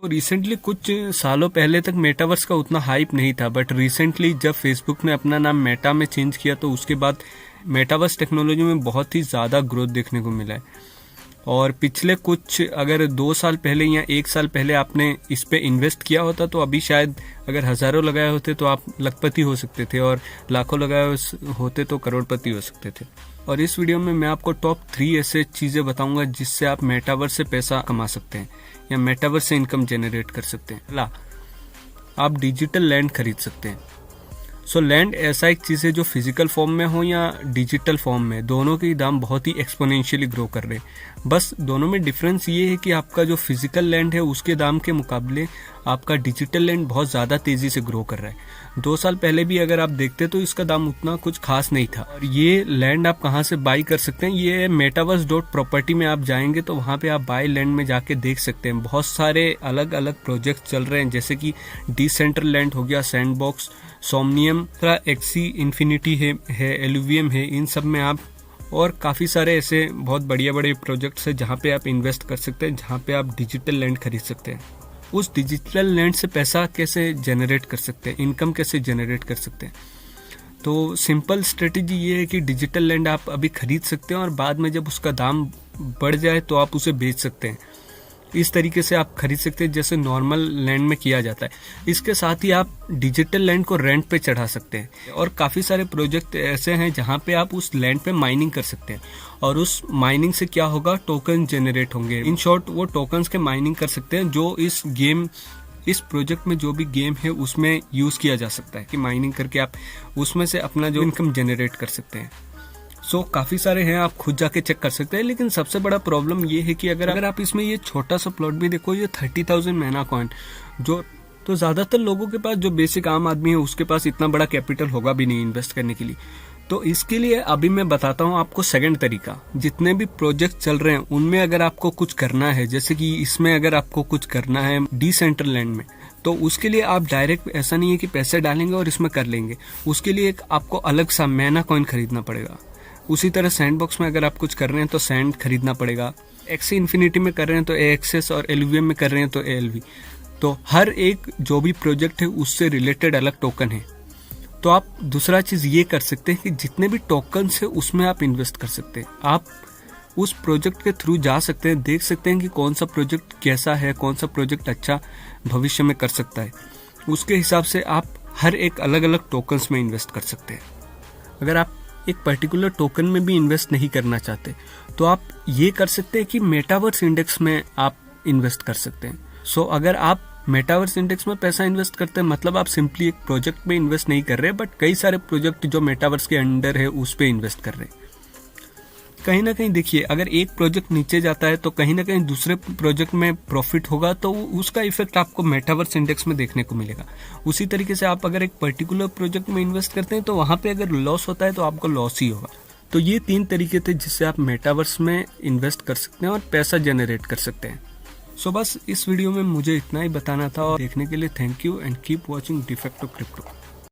तो रिसेंटली कुछ सालों पहले तक मेटावर्स का उतना हाइप नहीं था, बट रिसेंटली जब फेसबुक ने अपना नाम मेटा में चेंज किया तो उसके बाद मेटावर्स टेक्नोलॉजी में बहुत ही ज़्यादा ग्रोथ देखने को मिला है। और पिछले कुछ अगर 2 साल पहले या 1 साल पहले आपने इस पे इन्वेस्ट किया होता तो अभी शायद अगर हज़ारों लगाए होते तो आप लखपति हो सकते थे, और लाखों लगाए होते तो करोड़पति हो सकते थे। और इस वीडियो में मैं आपको टॉप 3 ऐसे चीज़ें बताऊंगा जिससे आप मेटावर्स से पैसा कमा सकते हैं या मेटावर्स से इनकम जनरेट कर सकते हैं। पहला, आप डिजिटल लैंड खरीद सकते हैं। सो लैंड ऐसा एक चीज़ है जो फिजिकल फॉर्म में हो या डिजिटल फॉर्म में, दोनों के दाम बहुत ही एक्सपोनेंशियली ग्रो कर रहे हैं। बस दोनों में डिफरेंस ये है कि आपका जो फिजिकल लैंड है उसके दाम के मुकाबले आपका डिजिटल लैंड बहुत ज़्यादा तेज़ी से ग्रो कर रहा है। 2 साल पहले भी अगर आप देखते तो इसका दाम उतना कुछ खास नहीं था। और ये लैंड आप कहाँ से बाई कर सकते हैं, ये metaverse.property में आप जाएंगे तो वहाँ पे आप बाय लैंड में जाके देख सकते हैं। बहुत सारे अलग अलग प्रोजेक्ट चल रहे हैं, जैसे कि डिसेंट्रलैंड हो गया, सैंडबॉक्स, सोमनियम, एक्सी इन्फिनिटी है, एलुवियम है, इन सब में आप, और काफ़ी सारे ऐसे बहुत बढ़िया बड़े प्रोजेक्ट्स हैं जहाँ पे आप इन्वेस्ट कर सकते हैं, जहाँ पे आप डिजिटल लैंड खरीद सकते हैं। उस डिजिटल लैंड से पैसा कैसे जनरेट कर सकते हैं, इनकम कैसे जनरेट कर सकते हैं। तो सिंपल स्ट्रेटेजी ये है कि डिजिटल लैंड आप अभी खरीद सकते हैं और बाद में जब उसका दाम बढ़ जाए तो आप उसे बेच सकते हैं। इस तरीके से आप खरीद सकते हैं जैसे नॉर्मल लैंड में किया जाता है। इसके साथ ही आप डिजिटल लैंड को रेंट पे चढ़ा सकते हैं, और काफ़ी सारे प्रोजेक्ट ऐसे हैं जहां पे आप उस लैंड पे माइनिंग कर सकते हैं, और उस माइनिंग से क्या होगा, टोकन जनरेट होंगे। इन शॉर्ट वो टोकन्स के माइनिंग कर सकते हैं जो इस प्रोजेक्ट में जो भी गेम है उसमें यूज़ किया जा सकता है, कि माइनिंग करके आप उसमें से अपना जो इनकम जनरेट कर सकते हैं। काफ़ी सारे हैं, आप खुद जाके चेक कर सकते हैं। लेकिन सबसे बड़ा प्रॉब्लम ये है कि अगर आप इसमें ये छोटा सा प्लॉट भी देखो, ये 30,000 मैना कॉइन, जो तो ज़्यादातर लोगों के पास, जो बेसिक आम आदमी है उसके पास इतना बड़ा कैपिटल होगा भी नहीं इन्वेस्ट करने के लिए। तो इसके लिए अभी मैं बताता हूँ आपको सेकंड तरीका। जितने भी प्रोजेक्ट चल रहे हैं उनमें अगर आपको कुछ करना है, जैसे कि इसमें अगर आपको कुछ करना है डिसेंट्रलैंड में, तो उसके लिए आप डायरेक्ट, ऐसा नहीं है कि पैसे डालेंगे और इसमें कर लेंगे, उसके लिए एक आपको अलग सा मैना कॉइन खरीदना पड़ेगा। उसी तरह सैंडबॉक्स में अगर आप कुछ कर रहे हैं तो सैंड खरीदना पड़ेगा, एक्सी इन्फिनिटी में कर रहे हैं तो एक्सेस, और एलवीएम में कर रहे हैं तो एलवी। तो हर एक जो भी प्रोजेक्ट है उससे रिलेटेड अलग टोकन है। तो आप दूसरा चीज़ ये कर सकते हैं कि जितने भी टोकन है उसमें आप इन्वेस्ट कर सकते हैं। आप उस प्रोजेक्ट के थ्रू जा सकते हैं, देख सकते हैं कि कौन सा प्रोजेक्ट कैसा है, कौन सा प्रोजेक्ट अच्छा भविष्य में कर सकता है। उसके हिसाब से आप हर एक अलग अलग टोकन्स में इन्वेस्ट कर सकते हैं। अगर आप एक पर्टिकुलर टोकन में भी इन्वेस्ट नहीं करना चाहते तो आप ये कर सकते हैं कि मेटावर्स इंडेक्स में आप इन्वेस्ट कर सकते हैं। अगर आप मेटावर्स इंडेक्स में पैसा इन्वेस्ट करते हैं, मतलब आप सिंपली एक प्रोजेक्ट में इन्वेस्ट नहीं कर रहे, बट कई सारे प्रोजेक्ट जो मेटावर्स के अंडर है उस पे इन्वेस्ट कर रहे हैं। कहीं ना कहीं देखिए, अगर एक प्रोजेक्ट नीचे जाता है तो कहीं ना कहीं दूसरे प्रोजेक्ट में प्रॉफिट होगा, तो उसका इफेक्ट आपको मेटावर्स इंडेक्स में देखने को मिलेगा। उसी तरीके से आप अगर एक पर्टिकुलर प्रोजेक्ट में इन्वेस्ट करते हैं तो वहां पे अगर लॉस होता है तो आपको लॉस ही होगा। तो ये 3 तरीके थे जिससे आप मेटावर्स में इन्वेस्ट कर सकते हैं और पैसा जनरेट कर सकते हैं। बस इस वीडियो में मुझे इतना ही बताना था, और देखने के लिए thank you and keep watching de facto crypto.